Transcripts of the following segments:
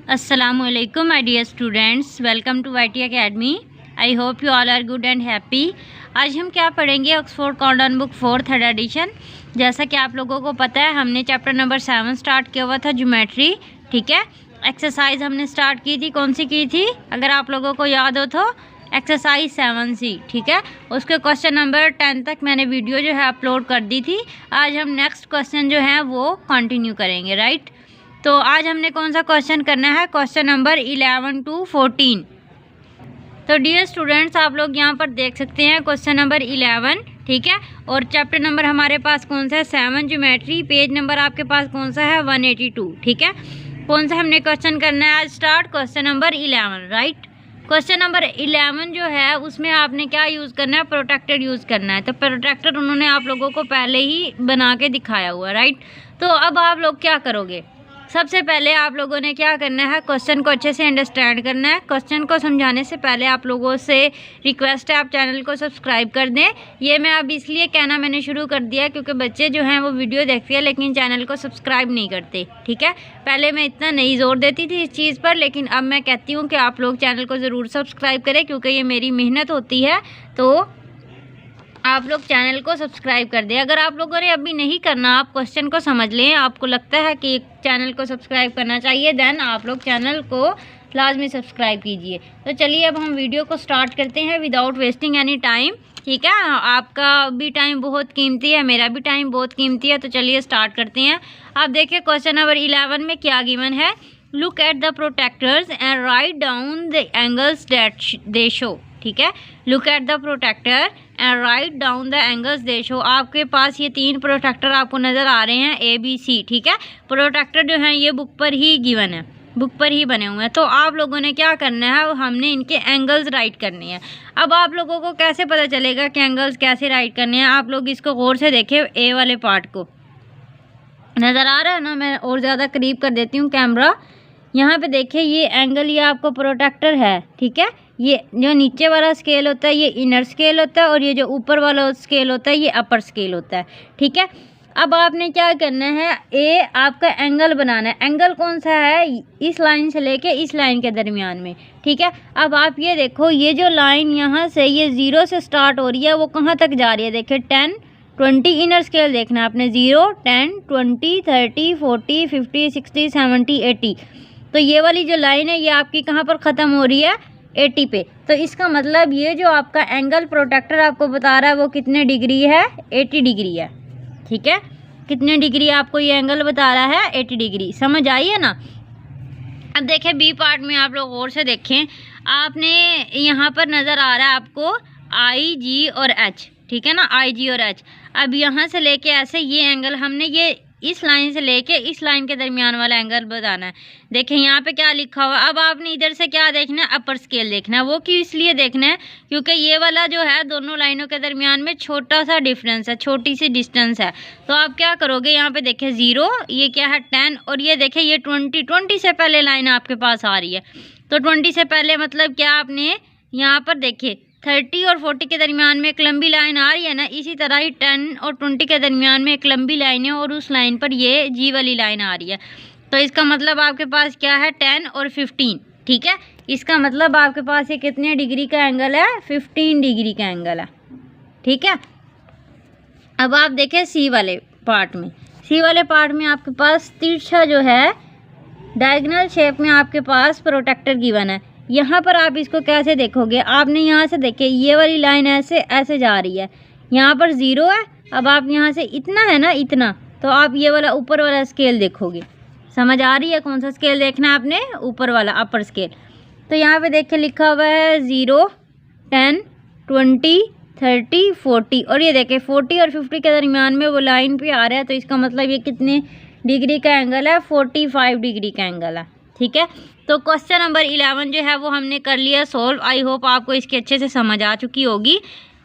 Assalamualaikum my dear students, welcome to YT Academy. I hope you all are good and happy. आज हम क्या पढ़ेंगे Oxford कॉर्डन book 4 third edition. जैसा कि आप लोगों को पता है हमने चैप्टर नंबर 7 स्टार्ट किया हुआ था ज्योमेट्री। ठीक है, एक्सरसाइज हमने स्टार्ट की थी, कौन सी की थी अगर आप लोगों को याद हो तो एक्सरसाइज 7C। ठीक है, उसके क्वेश्चन नंबर 10 तक मैंने वीडियो जो है अपलोड कर दी थी। आज हम नेक्स्ट क्वेश्चन जो है वो कंटिन्यू करेंगे। राइट, तो आज हमने कौन सा क्वेश्चन करना है, क्वेश्चन नंबर 11 to 14। तो डियर स्टूडेंट्स आप लोग यहाँ पर देख सकते हैं क्वेश्चन नंबर 11। ठीक है, और चैप्टर नंबर हमारे पास कौन सा है 7 ज्योमेट्री। पेज नंबर आपके पास कौन सा है 182। ठीक है, कौन सा हमने क्वेश्चन करना है आज start, question number 11। Right, question number 11 जो है उसमें आपने क्या यूज़ करना है, प्रोटेक्टर यूज़ करना है। तो प्रोटेक्टर उन्होंने आप लोगों को पहले ही बना के दिखाया हुआ। राइट, तो अब आप लोग क्या करोगे, सबसे पहले आप लोगों ने क्या करना है, क्वेश्चन को अच्छे से अंडरस्टैंड करना है। क्वेश्चन को समझाने से पहले आप लोगों से रिक्वेस्ट है आप चैनल को सब्सक्राइब कर दें। ये मैं अब इसलिए कहना मैंने शुरू कर दिया क्योंकि बच्चे जो हैं वो वीडियो देखते हैं लेकिन चैनल को सब्सक्राइब नहीं करते। ठीक है, पहले मैं इतना नहीं ज़ोर देती थी इस चीज़ पर, लेकिन अब मैं कहती हूँ कि आप लोग चैनल को ज़रूर सब्सक्राइब करें क्योंकि ये मेरी मेहनत होती है। तो आप लोग चैनल को सब्सक्राइब कर दें। अगर आप लोगों ने अभी नहीं करना, आप क्वेश्चन को समझ लें, आपको लगता है कि चैनल को सब्सक्राइब करना चाहिए, देन आप लोग चैनल को लाजमी सब्सक्राइब कीजिए। तो चलिए अब हम वीडियो को स्टार्ट करते हैं विदाउट वेस्टिंग एनी टाइम। ठीक है, आपका भी टाइम बहुत कीमती है, मेरा भी टाइम बहुत कीमती है। तो चलिए स्टार्ट करते हैं। आप देखिए क्वेश्चन नंबर 11 में क्या गिवन है, look at the protractors and write down the angles that they show. ठीक है, look at the protractor and write down the angles they show. आपके पास ये 3 प्रोटेक्टर आपको नज़र आ रहे हैं ABC। ठीक है, प्रोटेक्टर जो हैं ये बुक पर ही गिवन है, बुक पर ही बने हुए हैं। तो आप लोगों ने क्या करना है, हमने इनके एंगल्स राइट करने हैं। अब आप लोगों को कैसे पता चलेगा कि एंगल्स कैसे राइट करने हैं, आप लोग इसको गौर से देखें। ए वाले पार्ट को नज़र आ रहा है ना, मैं और ज़्यादा करीब कर देती हूँ कैमरा। यहाँ पे देखिए ये एंगल, ये आपको प्रोटेक्टर है। ठीक है, ये जो नीचे वाला स्केल होता है ये इनर स्केल होता है और ये जो ऊपर वाला स्केल होता है ये अपर स्केल होता है। ठीक है, अब आपने क्या करना है, ए आपका एंगल बनाना है। एंगल कौन सा है, इस लाइन से लेके इस लाइन के दरमियान में। ठीक है, अब आप ये देखो ये जो लाइन यहाँ से ये 0 से स्टार्ट हो रही है वो कहाँ तक जा रही है, देखिए 10 20 इनर स्केल देखना है आपने, 0 10 20 30 40 50 60 70 80। तो ये वाली जो लाइन है ये आपकी कहाँ पर ख़त्म हो रही है, 80 पे। तो इसका मतलब ये जो आपका एंगल प्रोटेक्टर आपको बता रहा है वो कितने डिग्री है, 80 डिग्री है। ठीक है, कितने डिग्री आपको ये एंगल बता रहा है, 80 डिग्री। समझ आई है ना। अब देखें बी पार्ट में आप लोग और से देखें, आपने यहाँ पर नज़र आ रहा है आपको IG और H। ठीक है ना, IG और H। अब यहाँ से लेके ऐसे ये एंगल हमने ये इस लाइन से लेके इस लाइन के दरमियान वाला एंगल बताना है। देखें यहाँ पे क्या लिखा हुआ है। अब आपने इधर से क्या देखना है, अपर स्केल देखना है। वो क्यों इसलिए देखना है क्योंकि ये वाला जो है दोनों लाइनों के दरमियान में छोटा सा डिफरेंस है, छोटी सी डिस्टेंस है। तो आप क्या करोगे, यहाँ पे देखें 0, ये क्या है 10 और ये देखें ये 20 से पहले लाइन आपके पास आ रही है। तो 20 से पहले मतलब क्या, आपने यहाँ पर देखिए 30 और 40 के दरमियान में एक लंबी लाइन आ रही है ना, इसी तरह ही 10 और 20 के दरमियान में एक लंबी लाइन है और उस लाइन पर ये G वाली लाइन आ रही है। तो इसका मतलब आपके पास क्या है 10 और 15। ठीक है, इसका मतलब आपके पास ये कितने डिग्री का एंगल है, 15 डिग्री का एंगल है। ठीक है, अब आप देखें सी वाले पार्ट में, सी वाले पार्ट में आपके पास तिरछा जो है डायगोनल शेप में आपके पास प्रोटेक्टर गिवन है। यहाँ पर आप इसको कैसे देखोगे, आपने यहाँ से देखिए ये वाली लाइन ऐसे ऐसे जा रही है, यहाँ पर 0 है। अब आप यहाँ से इतना है ना, इतना, तो आप ये वाला ऊपर वाला स्केल देखोगे। समझ आ रही है, कौन सा स्केल देखना है आपने, ऊपर वाला अपर स्केल। तो यहाँ पे देखिए लिखा हुआ है 0 10 20 30 40 और ये देखिए 40 और 50 के दरमियान में वो लाइन पे आ रहा है। तो इसका मतलब ये कितने डिग्री का एंगल है, 45 डिग्री का एंगल है। ठीक है, तो क्वेश्चन नंबर 11 जो है वो हमने कर लिया सॉल्व। आई होप आपको इसकी अच्छे से समझ आ चुकी होगी।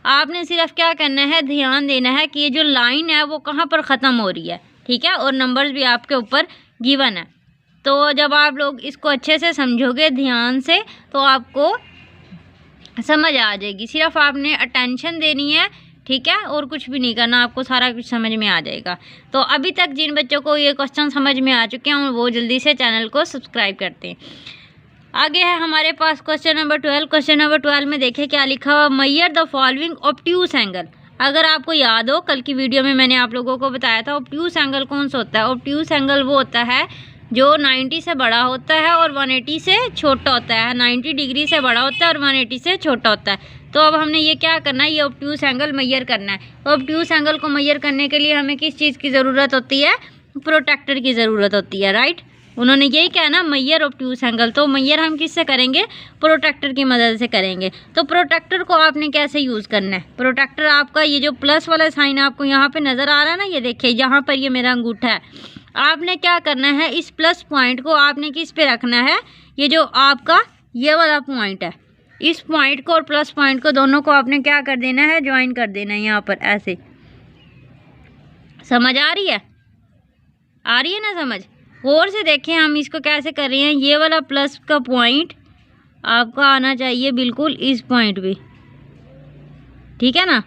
आपने सिर्फ क्या करना है, ध्यान देना है कि ये जो लाइन है वो कहाँ पर ख़त्म हो रही है। ठीक है, और नंबर्स भी आपके ऊपर गिवन है। तो जब आप लोग इसको अच्छे से समझोगे ध्यान से तो आपको समझ आ जाएगी। सिर्फ आपने अटेंशन देनी है ठीक है, और कुछ भी नहीं करना, आपको सारा कुछ समझ में आ जाएगा। तो अभी तक जिन बच्चों को ये क्वेश्चन समझ में आ चुके हैं वो जल्दी से चैनल को सब्सक्राइब करते हैं। आगे है हमारे पास क्वेश्चन नंबर 12। क्वेश्चन नंबर 12 में देखिए क्या लिखा हुआ, Maihar the following obtuse angle. अगर आपको याद हो, कल की वीडियो में मैंने आप लोगों को बताया था ऑब्ट्यूज एंगल कौन सा होता है। ऑब्ट्यूज एंगल वो होता है जो 90 से बड़ा होता है और 180 से छोटा होता है। 90 डिग्री से बड़ा होता है और 180 से छोटा होता है। तो अब हमने ये क्या करना है, ये ऑब्ट्यूज एंगल मैयर करना है। ऑब्ट्यूज एंगल को मैयर करने के लिए हमें किस चीज़ की ज़रूरत होती है, प्रोट्रैक्टर की ज़रूरत होती है, राइट। उन्होंने यही कहा ना, मैयर ऑब्ट्यूज एंगल। तो मैयर हम किससे करेंगे, प्रोट्रैक्टर की मदद से करेंगे। तो प्रोट्रैक्टर को आपने कैसे यूज़ करना है, प्रोट्रैक्टर आपका ये जो प्लस वाला साइन आपको यहाँ पे नज़र आ रहा है ना, ये देखिए यहाँ पर ये मेरा अंगूठा है। आपने क्या करना है, इस प्लस पॉइंट को आपने किस पे रखना है, ये जो आपका ये वाला पॉइंट है, इस पॉइंट को और प्लस पॉइंट को दोनों को आपने क्या कर देना है, ज्वाइन कर देना है यहाँ पर ऐसे। समझ आ रही है, आ रही है ना समझ। और से देखें हम इसको कैसे कर रहे हैं, ये वाला प्लस का पॉइंट आपका आना चाहिए बिल्कुल इस पॉइंट पे, ठीक है ना।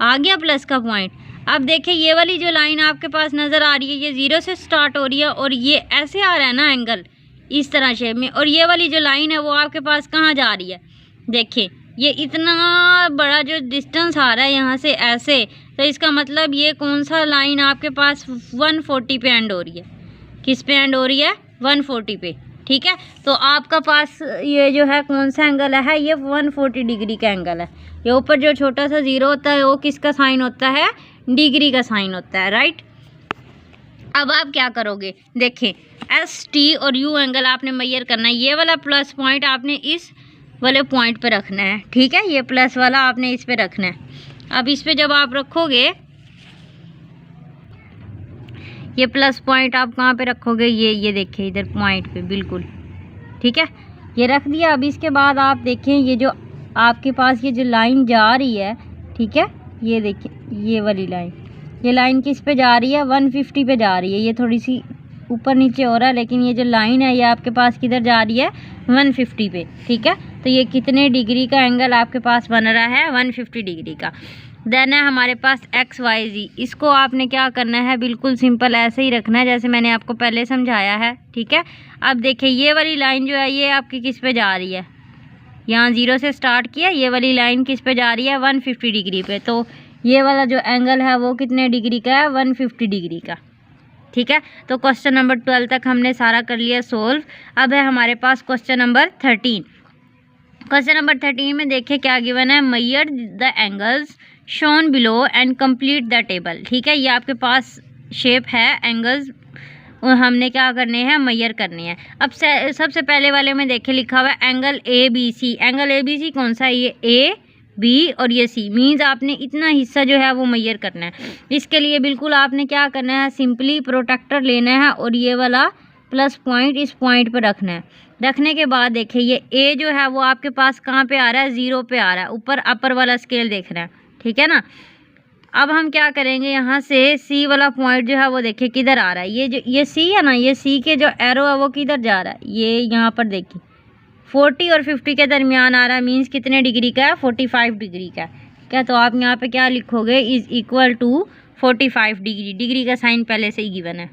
आ गया प्लस का पॉइंट। अब देखिए ये वाली जो लाइन आपके पास नज़र आ रही है, ये 0 से स्टार्ट हो रही है और ये ऐसे आ रहा है ना एंगल, इस तरह शेप में। और ये वाली जो लाइन है वो आपके पास कहाँ जा रही है, देखिए ये इतना बड़ा जो डिस्टेंस आ रहा है यहाँ से ऐसे। तो इसका मतलब ये कौन सा लाइन आपके पास 140 पे एंड हो रही है, किस पे एंड हो रही है, 140 पे, ठीक है। तो आपका पास ये जो है कौन सा एंगल है, ये 140 डिग्री का एंगल है। ये ऊपर जो छोटा सा 0 होता है वो किसका साइन होता है, डिग्री का साइन होता है, राइट। अब आप क्या करोगे, देखें एस टी और यू एंगल आपने मैयर करना है। ये वाला प्लस पॉइंट आपने इस वाले पॉइंट पे रखना है, ठीक है, ये प्लस वाला आपने इस पे रखना है। अब इस पे जब आप रखोगे, ये प्लस पॉइंट आप कहाँ पे रखोगे, ये देखिए इधर पॉइंट पे बिल्कुल, ठीक है, ये रख दिया। अब इसके बाद आप देखें ये जो आपके पास ये जो लाइन जा रही है, ठीक है, ये देखिए ये वाली लाइन, ये लाइन किस पे जा रही है, 150 पे जा रही है। ये थोड़ी सी ऊपर नीचे हो रहा है, लेकिन ये जो लाइन है ये आपके पास किधर जा रही है, 150 पे, ठीक है। तो ये कितने डिग्री का एंगल आपके पास बन रहा है, 150 डिग्री का। देन है हमारे पास एक्स वाई जी। इसको आपने क्या करना है, बिल्कुल सिंपल ऐसे ही रखना है जैसे मैंने आपको पहले समझाया है, ठीक है। अब देखिए ये वाली लाइन जो है ये आपकी किस पे जा रही है, यहाँ 0 से स्टार्ट किया, ये वाली लाइन किस पे जा रही है, 150 डिग्री पे। तो ये वाला जो एंगल है वो कितने डिग्री का है, 150 डिग्री का, ठीक है। तो क्वेश्चन नंबर 12 तक हमने सारा कर लिया सोल्व। अब है हमारे पास क्वेश्चन नंबर 13। क्वेश्चन नंबर 13 में देखिए क्या गिवन है, Maihar the angles shown below and complete the table, ठीक है। ये आपके पास शेप है एंगल्स और हमने क्या करने हैं, मैयर करने हैं। अब सबसे पहले वाले में देखिए लिखा हुआ है angle A B C. Angle A B C कौन सा है, ये ए बी और ये सी, मीन्स आपने इतना हिस्सा जो है वो मैयर करना है। इसके लिए बिल्कुल आपने क्या करना है, सिंपली प्रोट्रैक्टर लेना है और ये वाला प्लस पॉइंट इस पॉइंट पर रखना है। रखने के बाद देखिए ये ए जो है वो आपके पास कहाँ पे आ रहा है, 0 पे आ रहा है, ऊपर अपर वाला स्केल देख रहे हैं, ठीक है ना। अब हम क्या करेंगे, यहाँ से सी वाला पॉइंट जो है वो देखिए किधर आ रहा है, ये जो ये सी है ना, ये सी के जो एरो है वो किधर जा रहा है, ये यहाँ पर देखिए 40 और 50 के दरमियान आ रहा है, मीन्स कितने डिग्री का है, 45 डिग्री का क्या। तो आप यहाँ पे क्या लिखोगे, is equal to 45 degree. Degree का साइन पहले से ही गिवन है।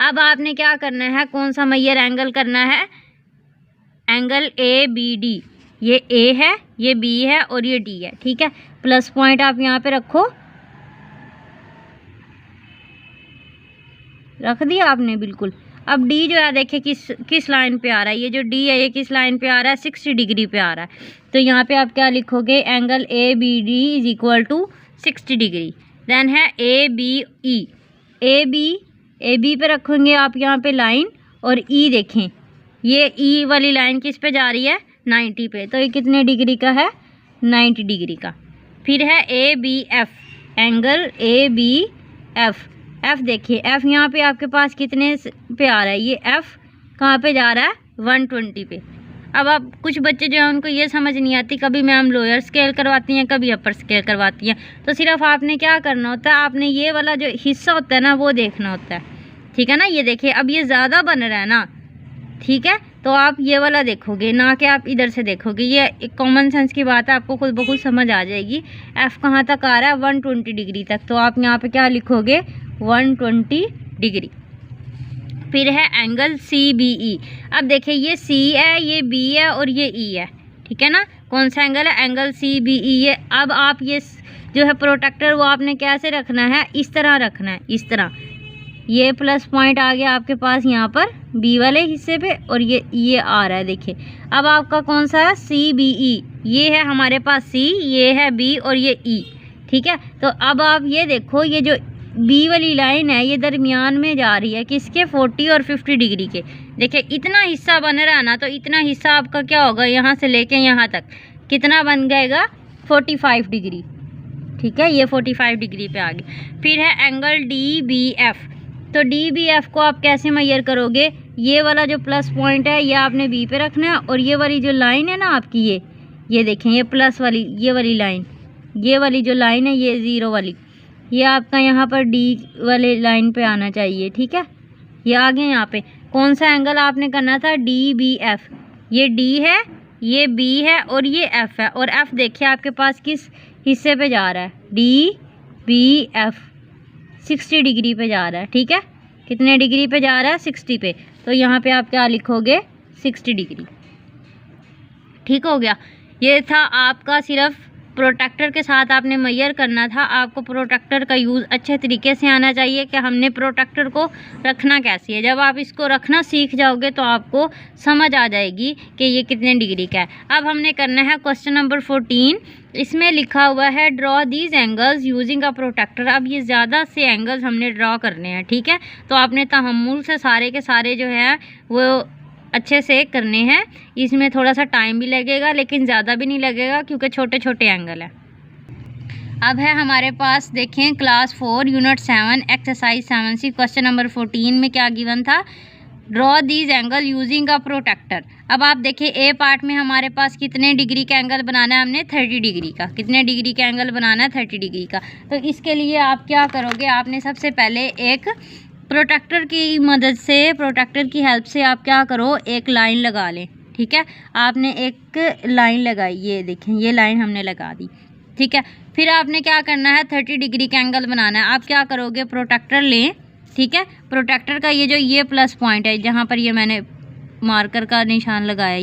अब आपने क्या करना है, कौन सा मैयर एंगल करना है, एंगल ए बी डी। ये ए है, ये बी है और ये डी है, ठीक है। प्लस पॉइंट आप यहाँ पे रखो, रख दिया आपने बिल्कुल। अब डी जो है देखिए किस लाइन पे आ रहा है, ये जो डी है ये किस लाइन पे आ रहा है, 60 डिग्री पे आ रहा है। तो यहाँ पे आप क्या लिखोगे, angle A B D is equal to 60 degree. Then है A B E. A B पे रखेंगे आप यहाँ पे लाइन, और ई देखें ये ई वाली लाइन किस पे जा रही है, 90 पे। तो ये कितने डिग्री का है, 90 डिग्री का। फिर है A B F, angle A B F. F देखिए, एफ यहाँ पे आपके पास कितने पे आ रहा है, ये एफ कहाँ पे जा रहा है, 120 पे। अब आप कुछ बच्चे जो हैं उनको ये समझ नहीं आती, कभी मैम लोअर स्केल करवाती हैं, कभी अपर स्केल करवाती हैं। तो सिर्फ आपने क्या करना होता है, आपने ये वाला जो हिस्सा होता है ना वो देखना होता है, ठीक है ना। ये देखिए अब ये ज़्यादा बन रहा है ना, ठीक है, तो आप ये वाला देखोगे, ना कि आप इधर से देखोगे। ये एक कॉमन सेंस की बात है, आपको खुद ब खुद समझ आ जाएगी। एफ कहाँ तक आ रहा है, 120 डिग्री तक, तो आप यहाँ पे क्या लिखोगे, 120 डिग्री। फिर है एंगल CBE। अब देखिए ये C है, ये B है और ये E है, ठीक है ना। कौन सा एंगल है, एंगल CBE। ये अब आप ये जो है प्रोटेक्टर वो आपने कैसे रखना है, इस तरह रखना है, इस तरह। ये प्लस पॉइंट आ गया आपके पास यहाँ पर B वाले हिस्से पे, और ये आ रहा है, देखिए। अब आपका कौन सा है, CBE। ये है हमारे पास C, ये है B और ये E, ठीक है। तो अब आप ये देखो, ये जो B वाली लाइन है ये दरमियान में जा रही है, किसके, 40 और 50 डिग्री के। देखिए इतना हिस्सा बन रहा है ना, तो इतना हिस्सा आपका क्या होगा, यहाँ से लेके यहाँ तक कितना बन जाएगा, 45 डिग्री, ठीक है। ये 45 डिग्री पे आ गया। फिर है एंगल DBF। तो DBF को आप कैसे मेजर करोगे, ये वाला जो प्लस पॉइंट है ये आपने B पे रखना है, और ये वाली जो लाइन है ना आपकी, ये देखें, ये प्लस वाली, ये वाली लाइन, ये वाली जो लाइन है, ये 0 वाली, ये आपका यहाँ पर D वाले लाइन पे आना चाहिए, ठीक है। ये आ गया यहाँ पे। कौन सा एंगल आपने करना था, DBF। ये D है, ये B है और ये F है, और F देखिए आपके पास किस हिस्से पे जा रहा है, DBF 60 डिग्री पे जा रहा है, ठीक है। कितने डिग्री पे जा रहा है, 60 पे। तो यहाँ पे आप क्या लिखोगे, 60 डिग्री, ठीक हो गया। ये था आपका सिर्फ प्रोटेक्टर के साथ आपने मेजर करना था। आपको प्रोटेक्टर का यूज़ अच्छे तरीके से आना चाहिए कि हमने प्रोटेक्टर को रखना कैसे है। जब आप इसको रखना सीख जाओगे तो आपको समझ आ जाएगी कि ये कितने डिग्री का है। अब हमने करना है क्वेश्चन नंबर 14। इसमें लिखा हुआ है draw these angles using a protractor. अब ये ज़्यादा से एंगल्स हमने ड्रॉ करने हैं, ठीक है। तो आपने तहम्मुल से सारे के सारे जो है वो अच्छे से करने हैं। इसमें थोड़ा सा टाइम भी लगेगा लेकिन ज़्यादा भी नहीं लगेगा क्योंकि छोटे छोटे एंगल हैं। अब है हमारे पास, देखें, class 4 unit 7 exercise 7C question number 14 में क्या गिवन था, draw these angle using a protractor. अब आप देखिए ए पार्ट में हमारे पास कितने डिग्री का एंगल बनाना है, हमने 30 डिग्री का। कितने डिग्री का एंगल बनाना है, 30 डिग्री का। तो इसके लिए आप क्या करोगे, आपने सबसे पहले एक प्रोटेक्टर की मदद से, प्रोटेक्टर की हेल्प से आप क्या करो, एक लाइन लगा लें, ठीक है। आपने एक लाइन लगाई, ये देखें, ये लाइन हमने लगा दी, ठीक है। फिर आपने क्या करना है, 30 डिग्री का एंगल बनाना है। आप क्या करोगे, प्रोटेक्टर लें, ठीक है। प्रोटेक्टर का ये प्लस पॉइंट है, जहाँ पर ये मैंने मार्कर का निशान लगाया,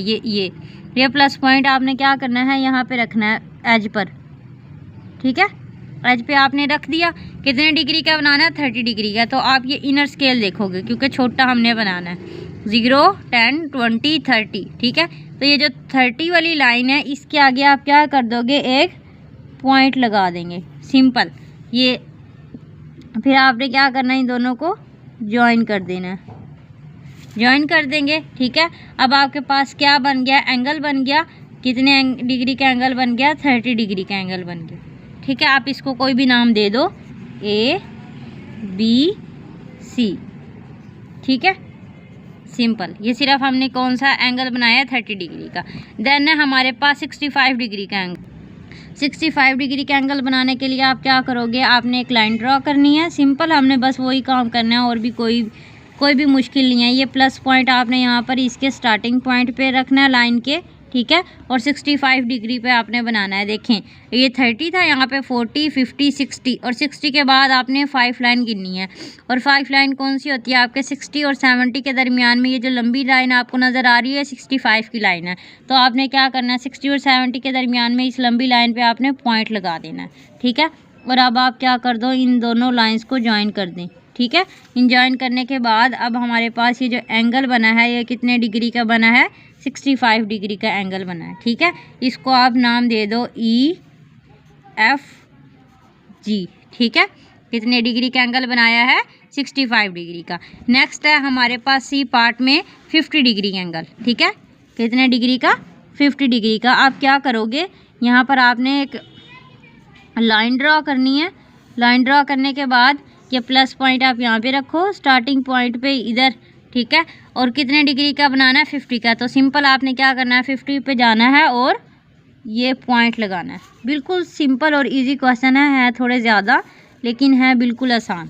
ये प्लस पॉइंट आपने क्या करना है, यहाँ पे रखना है एज पर, ठीक है। एज पे आपने रख दिया। कितने डिग्री का बनाना है, 30 डिग्री का। तो आप ये इनर स्केल देखोगे क्योंकि छोटा हमने बनाना है, 0, 10, 20, 30, ठीक है। तो ये जो 30 वाली लाइन है इसके आगे आप क्या कर दोगे, एक पॉइंट लगा देंगे, सिंपल। ये फिर आपने क्या करना है, इन दोनों को ज्वाइन कर देना है, ज्वाइन कर देंगे, ठीक है। अब आपके पास क्या बन गया, एंगल बन गया। कितने डिग्री का एंगल बन गया, 30 डिग्री का एंगल बन गया, ठीक है। आप इसको कोई भी नाम दे दो, ABC, ठीक है, सिंपल। ये सिर्फ हमने कौन सा एंगल बनाया है, 30 डिग्री का। देन है हमारे पास 65 डिग्री का एंगल। 65 डिग्री का एंगल बनाने के लिए आप क्या करोगे, आपने एक लाइन ड्रॉ करनी है, सिंपल। हमने बस वही काम करना है, और भी कोई भी मुश्किल नहीं है। ये प्लस पॉइंट आपने यहाँ पर इसके स्टार्टिंग पॉइंट पे रखना है लाइन के, ठीक है। और 65 डिग्री पे आपने बनाना है। देखें, ये 30 था, यहाँ पे 40, 50, 60, और 60 के बाद आपने 5 लाइन गिननी है। और 5 लाइन कौन सी होती है, आपके 60 और 70 के दरमियान में ये जो लंबी लाइन आपको नज़र आ रही है 65 की लाइन है। तो आपने क्या करना है, 60 और 70 के दरमियान में इस लंबी लाइन पे आपने पॉइंट लगा देना है, ठीक है। और अब आप क्या कर दो, इन दोनों लाइन्स को ज्वाइन कर दें, ठीक है। इन ज्वाइन करने के बाद अब हमारे पास ये जो एंगल बना है ये कितने डिग्री का बना है, 65 डिग्री का एंगल बना है, ठीक है। इसको आप नाम दे दो EFG, ठीक है। कितने डिग्री का एंगल बनाया है, 65 डिग्री का। नेक्स्ट है हमारे पास सी पार्ट में 50 डिग्री एंगल, ठीक है। कितने डिग्री का, 50 डिग्री का। आप क्या करोगे, यहाँ पर आपने एक लाइन ड्रॉ करनी है। लाइन ड्रॉ करने के बाद ये प्लस पॉइंट आप यहाँ पे रखो, स्टार्टिंग पॉइंट पे इधर, ठीक है। और कितने डिग्री का बनाना है, 50 का। तो सिंपल आपने क्या करना है, 50 पे जाना है और ये पॉइंट लगाना है। बिल्कुल सिंपल और इजी क्वेश्चन है थोड़े ज़्यादा लेकिन है बिल्कुल आसान।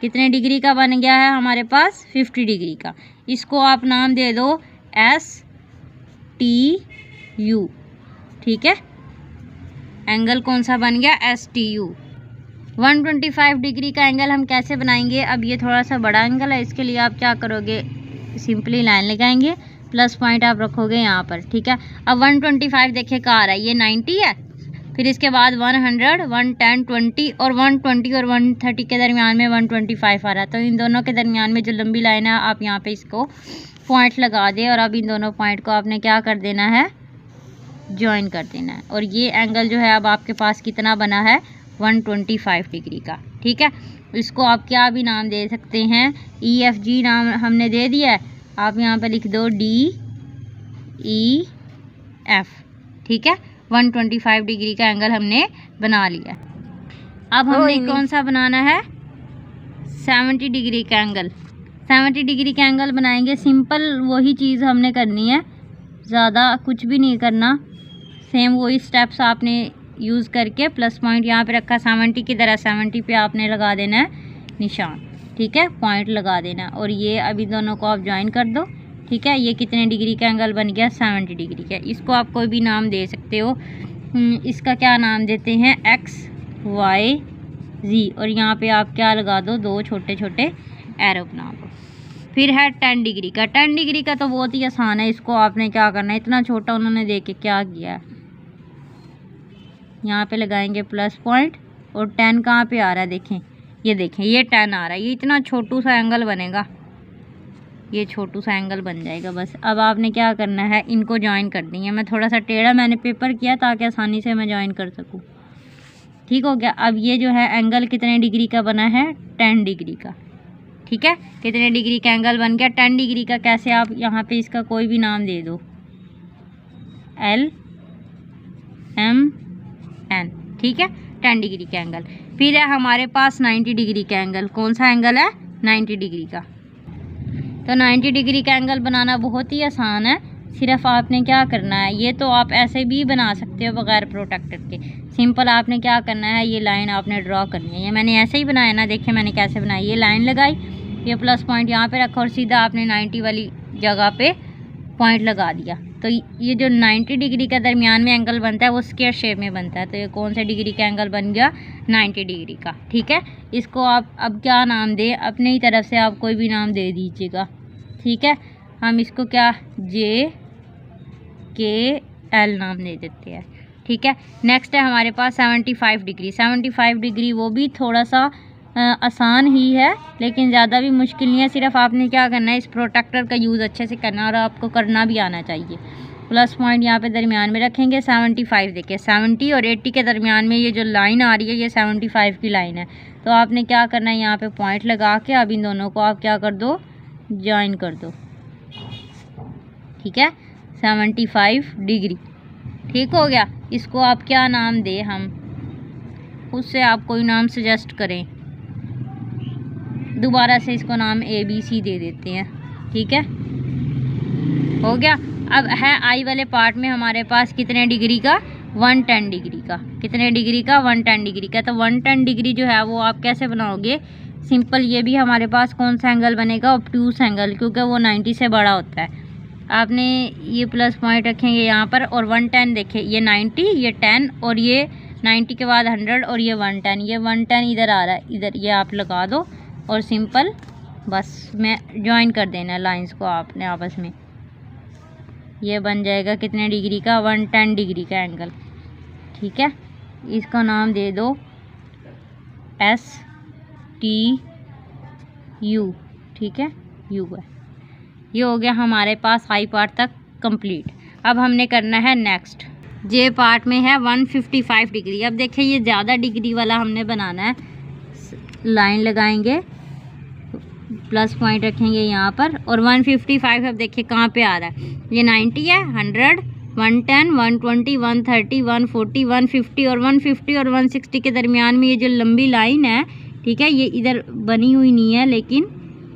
कितने डिग्री का बन गया है हमारे पास, 50 डिग्री का। इसको आप नाम दे दो STU, ठीक है। एंगल कौन सा बन गया? STU। 125 डिग्री का एंगल हम कैसे बनाएंगे? अब ये थोड़ा सा बड़ा एंगल है, इसके लिए आप क्या करोगे, सिंपली लाइन लगाएंगे, प्लस पॉइंट आप रखोगे यहाँ पर, ठीक है। अब 125 देखिए कहाँ आ रहा है, ये 90 है, फिर इसके बाद 100, 110, 20 और 120 और 130 के दरमियान में 125 आ रहा है। तो इन दोनों के दरमियान में जो लंबी लाइन है, आप यहाँ पे इसको पॉइंट लगा दें और अब इन दोनों पॉइंट को आपने क्या कर देना है, ज्वाइन कर देना है। और ये एंगल जो है अब आपके पास कितना बना है, 125 डिग्री का, ठीक है। इसको आप क्या भी नाम दे सकते हैं, EFG नाम हमने दे दिया है, आप यहाँ पे लिख दो DEF, ठीक है। 125 डिग्री का एंगल हमने बना लिया। अब हमने कौन सा बनाना है, 70 डिग्री का एंगल। 70 डिग्री का एंगल बनाएंगे, सिंपल वही चीज़ हमने करनी है, ज़्यादा कुछ भी नहीं करना, सेम वही स्टेप्स आपने यूज़ करके प्लस पॉइंट यहाँ पे रखा 70 की तरह, 70 पे आपने लगा देना है निशान, ठीक है, पॉइंट लगा देना। और ये अभी दोनों को आप ज्वाइन कर दो, ठीक है। ये कितने डिग्री का एंगल बन गया, 70 डिग्री का। इसको आप कोई भी नाम दे सकते हो, इसका क्या नाम देते हैं, XYZ, और यहाँ पे आप क्या लगा दो, दो छोटे छोटे एरो बना दो। फिर है 10 डिग्री का। 10 डिग्री का तो बहुत ही आसान है, इसको आपने क्या करना है, इतना छोटा उन्होंने देख के क्या किया है, यहाँ पे लगाएंगे प्लस पॉइंट, और 10 कहाँ पे आ रहा है, देखें, ये देखें, ये 10 आ रहा है, ये इतना छोटू सा एंगल बनेगा, ये छोटू सा एंगल बन जाएगा बस। अब आपने क्या करना है, इनको ज्वाइन कर देंगे। मैं थोड़ा सा टेढ़ा मैंने पेपर किया ताकि आसानी से मैं ज्वाइन कर सकूँ, ठीक हो गया। अब ये जो है एंगल कितने डिग्री का बना है, 10 डिग्री का, ठीक है। कितने डिग्री का एंगल बन गया, 10 डिग्री का। कैसे, आप यहाँ पे इसका कोई भी नाम दे दो, LMN, ठीक है, 10 डिग्री का एंगल। फिर है हमारे पास 90 डिग्री का एंगल। कौन सा एंगल है, 90 डिग्री का। तो 90 डिग्री का एंगल बनाना बहुत ही आसान है, सिर्फ आपने क्या करना है, ये तो आप ऐसे भी बना सकते हो बगैर प्रोटेक्टर के। सिंपल आपने क्या करना है, ये लाइन आपने ड्रॉ करनी है। ये मैंने ऐसे ही बनाया ना, देखिए मैंने कैसे बनाई, ये लाइन लगाई, ये प्लस पॉइंट यहाँ पे रखा और सीधा आपने 90 वाली जगह पे पॉइंट लगा दिया। तो ये जो 90 डिग्री का दरमियान में एंगल बनता है वो स्क्वायर शेप में बनता है। तो ये कौन सा डिग्री का एंगल बन गया, 90 डिग्री का, ठीक है। इसको आप अब क्या नाम दें, अपनी ही तरफ से आप कोई भी नाम दे दीजिएगा, ठीक है। हम इसको क्या JKL नाम दे देते हैं, ठीक है। नेक्स्ट है हमारे पास 75 डिग्री। 75 डिग्री वो भी थोड़ा सा आसान ही है, लेकिन ज़्यादा भी मुश्किल नहीं है। सिर्फ आपने क्या करना है, इस प्रोटेक्टर का यूज़ अच्छे से करना और आपको करना भी आना चाहिए। प्लस पॉइंट यहाँ पे दरमियान में रखेंगे, 75 देखिए, 70 और 80 के दरमियान में ये जो लाइन आ रही है ये 75 की लाइन है। तो आपने क्या करना है, यहाँ पे पॉइंट लगा के अब इन दोनों को आप क्या कर दो, ज्वाइन कर दो, ठीक है, 75 डिग्री, ठीक हो गया। इसको आप क्या नाम दें, हम उससे आप कोई नाम सजेस्ट करें, दोबारा से इसको नाम ABC दे देते हैं, ठीक है, हो गया। अब है आई वाले पार्ट में हमारे पास कितने डिग्री का, 110 डिग्री का। कितने डिग्री का, 110 डिग्री का। तो 110 डिग्री जो है वो आप कैसे बनाओगे, सिंपल, ये भी हमारे पास कौन सा एंगल बनेगा, ऑब्ट्यूस एंगल, क्योंकि वो 90 से बड़ा होता है। आपने ये प्लस पॉइंट रखेंगे यहाँ पर, और 110 देखिए, ये 90, ये 10 और ये 90 के बाद 100 और ये 110, ये 110 इधर आ रहा है, इधर ये आप लगा दो और सिंपल बस मैं ज्वाइन कर देना लाइंस को आपने आपस में, ये बन जाएगा कितने डिग्री का, 110 डिग्री का एंगल, ठीक है। इसका नाम दे दो STU, ठीक है, U है। ये हो गया हमारे पास आई पार्ट तक कंप्लीट। अब हमने करना है नेक्स्ट, जे पार्ट में है 155 डिग्री। अब देखिए ये ज़्यादा डिग्री वाला हमने बनाना है, लाइन लगाएंगे, प्लस पॉइंट रखेंगे यहाँ पर, और 155 अब देखिए कहाँ पे आ रहा है, ये 90 है, 100, 110, 120, 130, 140, 150 और 150 और 160 के दरमियान में ये जो लंबी लाइन है, ठीक है, ये इधर बनी हुई नहीं है, लेकिन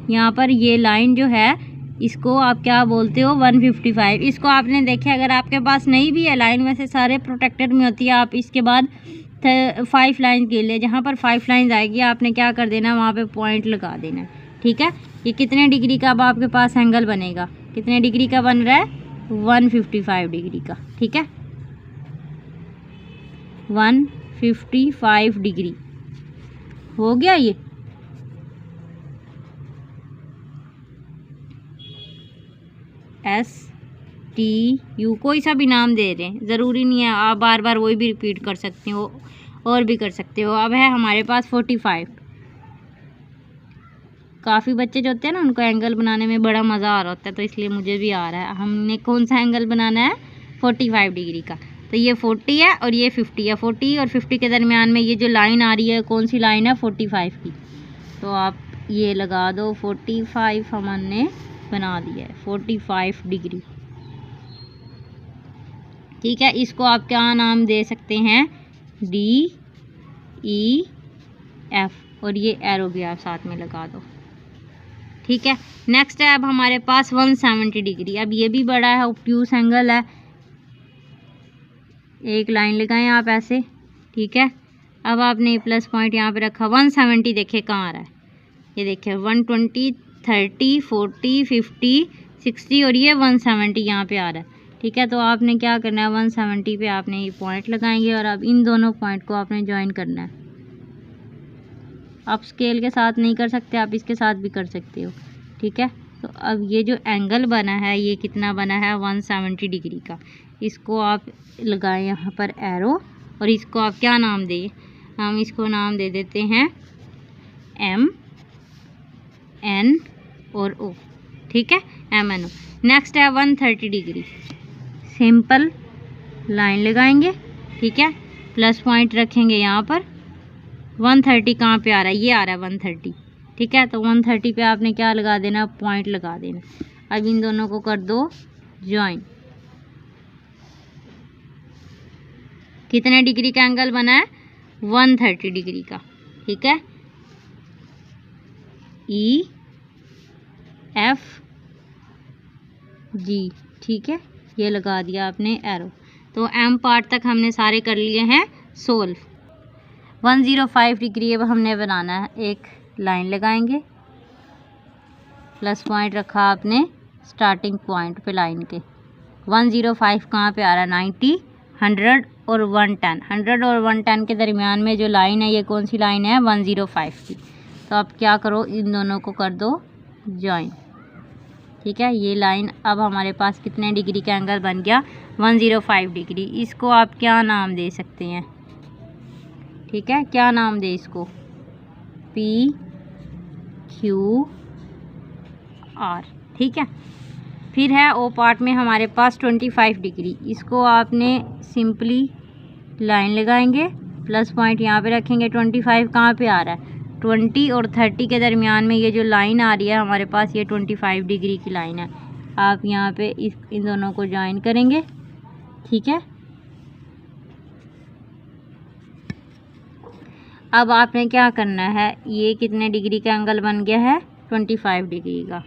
यहाँ पर ये लाइन जो है इसको आप क्या बोलते हो, 155। इसको आपने देखे, अगर आपके पास नहीं भी है लाइन, वैसे सारे प्रोटेक्टर में होती है, आप इसके बाद 5 लाइन के लिए, जहाँ पर 5 लाइन आएगी आपने क्या कर देना, वहाँ पे पॉइंट लगा देना, ठीक है। ये कितने डिग्री का अब आपके पास एंगल बनेगा, कितने डिग्री का बन रहा है? 155 डिग्री का। ठीक है, 155 डिग्री हो गया ये। STU कोई सा भी नाम दे रहे हैं, ज़रूरी नहीं है आप बार बार वही भी रिपीट कर सकते हो और भी कर सकते हो। अब है हमारे पास 45। काफ़ी बच्चे जो होते हैं ना उनको एंगल बनाने में बड़ा मज़ा आ रहा होता है, तो इसलिए मुझे भी आ रहा है। हमने कौन सा एंगल बनाना है? 45 डिग्री का। तो ये 40 है और ये 50 है। 40 और 50 के दरमियान में ये जो लाइन आ रही है कौन सी लाइन है? 45 की। तो आप ये लगा दो 45 हमने बना दिया है, 45 डिग्री। ठीक है, इसको आप क्या नाम दे सकते हैं? DEF, और ये एरो भी आप साथ में लगा दो। ठीक है, नेक्स्ट है अब हमारे पास 170 डिग्री। अब ये भी बड़ा है, ऑब्ट्यूस एंगल है। एक लाइन लगाएं आप ऐसे। ठीक है, अब आपने प्लस पॉइंट यहाँ पे रखा। 170 देखिए कहाँ आ रहा है, ये देखिए 120, 30, 40, 50, 60 और ये 170 यहाँ पे आ रहा है। ठीक है, तो आपने क्या करना है? 170 पे आपने ये पॉइंट लगाएंगे और अब इन दोनों पॉइंट को आपने ज्वाइन करना है। आप स्केल के साथ नहीं कर सकते, आप इसके साथ भी कर सकते हो। ठीक है, तो अब ये जो एंगल बना है ये कितना बना है? 170 डिग्री का। इसको आप लगाएं यहाँ पर एरो, और इसको आप क्या नाम दें? हम इसको नाम दे देते हैं M N और O। ठीक है, MNO। नेक्स्ट है 130 डिग्री। सिंपल लाइन लगाएंगे। ठीक है, प्लस पॉइंट रखेंगे यहाँ पर। 130 कहाँ पे आ रहा है? ये आ रहा है 130। ठीक है, तो 130 पे आपने क्या लगा देना? पॉइंट लगा देना। अब इन दोनों को कर दो ज्वाइन। कितने डिग्री का एंगल बना है? 130 डिग्री का। ठीक है, EFG। ठीक है, ये लगा दिया आपने एरो। तो M पार्ट तक हमने सारे कर लिए हैं सोल्व। 105 डिग्री अब हमने बनाना है। एक लाइन लगाएंगे, प्लस पॉइंट रखा आपने स्टार्टिंग पॉइंट पे लाइन के। 105 कहाँ पे आ रहा है? 90, 100 और 110। 100 और 110 के दरमियान में जो लाइन है ये कौन सी लाइन है? 105 की। तो आप क्या करो? इन दोनों को कर दो ज्वाइन। ठीक है, ये लाइन अब हमारे पास कितने डिग्री का एंगल बन गया? 105 डिग्री। इसको आप क्या नाम दे सकते हैं? ठीक है, क्या नाम दे इसको? PQR। ठीक है, फिर है O पार्ट में हमारे पास 25 डिग्री। इसको आपने सिंपली लाइन लगाएंगे, प्लस पॉइंट यहाँ पे रखेंगे। 25 कहाँ पे आ रहा है? 20 और 30 के दरमियान में ये जो लाइन आ रही है हमारे पास, ये 25 डिग्री की लाइन है। आप यहाँ पे इन दोनों को ज्वाइन करेंगे। ठीक है, अब आपने क्या करना है? ये कितने डिग्री का एंगल बन गया है? 25 डिग्री का।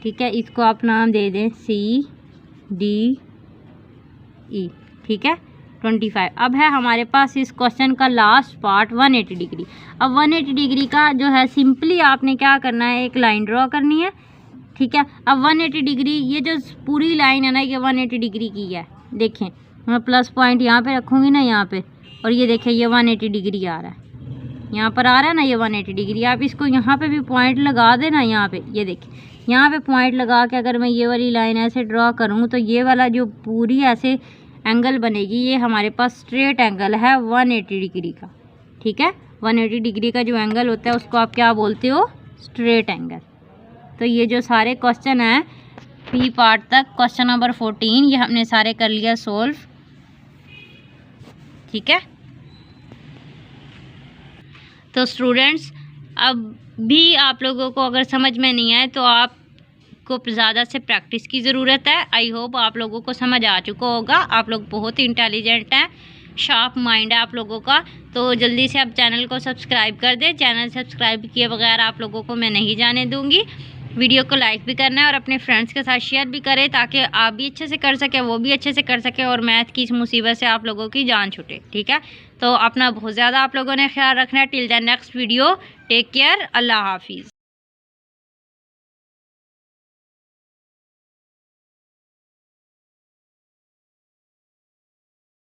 ठीक है, इसको आप नाम दे दें CDE। ठीक है, 25। अब है हमारे पास इस क्वेश्चन का लास्ट पार्ट 180 डिग्री। अब 180 डिग्री का जो है सिंपली आपने क्या करना है? एक लाइन ड्रॉ करनी है। ठीक है, अब 180 डिग्री ये जो पूरी लाइन है ना ये 180 डिग्री की है। देखें, मैं प्लस पॉइंट यहाँ पे रखूँगी ना यहाँ पे, और ये देखें ये 180 डिग्री आ रहा है। यहाँ पर आ रहा है ना ये 180 डिग्री। आप इसको यहाँ पे भी पॉइंट लगा देना। यहाँ पे ये देखिए, यहाँ पे पॉइंट लगा के अगर मैं ये वाली लाइन ऐसे ड्रॉ करूँ तो ये वाला जो पूरी ऐसे एंगल बनेगी ये हमारे पास स्ट्रेट एंगल है 180 डिग्री का। ठीक है, 180 डिग्री का जो एंगल होता है उसको आप क्या बोलते हो? Straight angle. तो ये जो सारे क्वेश्चन हैं P पार्ट तक, क्वेश्चन नंबर 14, ये हमने सारे कर लिया सोल्व। ठीक है, तो स्टूडेंट्स अब भी आप लोगों को अगर समझ में नहीं आए तो आपको ज़्यादा से प्रैक्टिस की ज़रूरत है। आई होप आप लोगों को समझ आ चुका होगा। आप लोग बहुत इंटेलिजेंट हैं, शार्प माइंड है आप लोगों का। तो जल्दी से आप चैनल को सब्सक्राइब कर दें। चैनल सब्सक्राइब किए बगैर आप लोगों को मैं नहीं जाने दूँगी। वीडियो को लाइक भी करना है और अपने फ्रेंड्स के साथ शेयर भी करें ताकि आप भी अच्छे से कर सकें, वो भी अच्छे से कर सकें और मैथ की इस मुसीबत से आप लोगों की जान छूटे। ठीक है, तो अपना बहुत ज़्यादा आप लोगों ने ख्याल रखना है। Till the next video, take care, अल्लाह हाफिज़।